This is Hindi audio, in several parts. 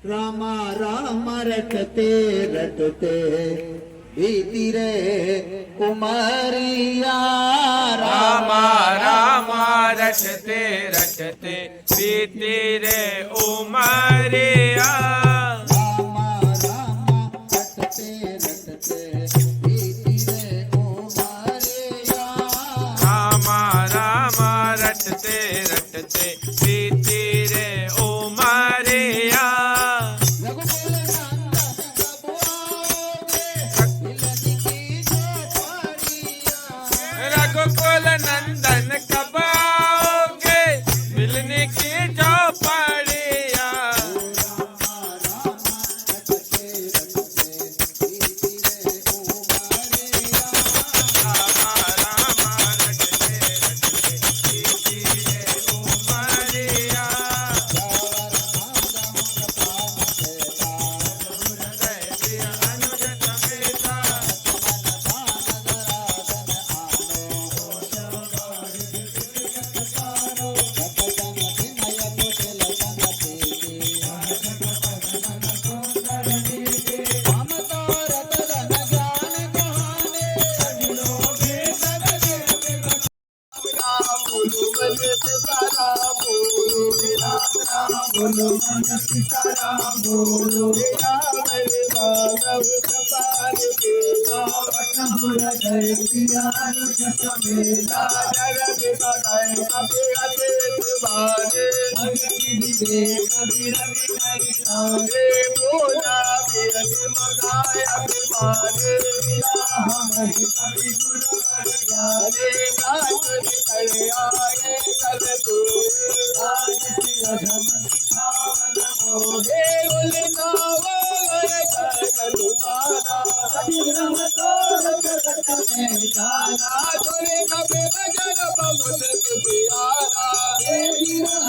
रामा राम रटते रटते बीती रे उमरिया। रामा रामा रटते रटते बीती रे उमरिया। रामा रामा रटते रटते बीती रे उमरिया। रामा रामा रटते रटते बीती रे उमरिया। रघुकुल नंदन कब आओगे मिलने की चौपड़िया। बोलो मन सीताराम बोलो कपाल के पावन हो जय पियान समेला जगत बगाए कबीर बाजे कबीर कबीर सारे बोला बीर मगाए अभिमाने हम कभी गुरु जाने नाच करे आए कल तू आज सिरम सावन मोहे उलनावा कलुमाना अभिरम तोर जगत में जाना तोरे कबे बजन बहुत प्यारा हे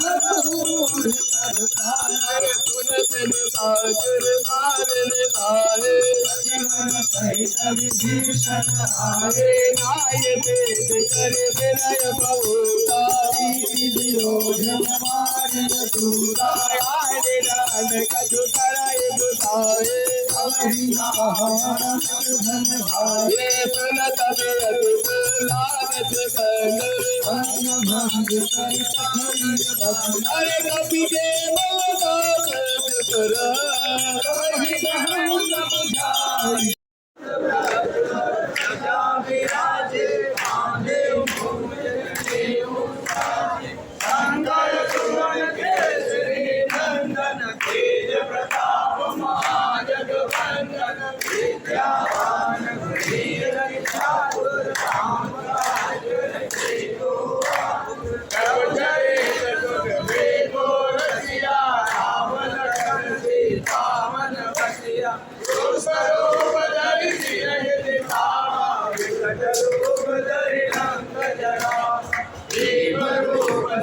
हर हूर करताना सुन तेन साजर मारने वाले जीवन कहित विभीषण आए नाय वेद कर विनय बहुता विरोध मार दूरा आए रान कछु कराए दुसाए अवहि महान धन भाए सुनत बेद लानत गण अन्न भंग कर पाई अरे कपि के मोदा कर कहि कहूँ समझाई विराजे आंधे मंगल सुमन केसरी नंदन तेज वीरता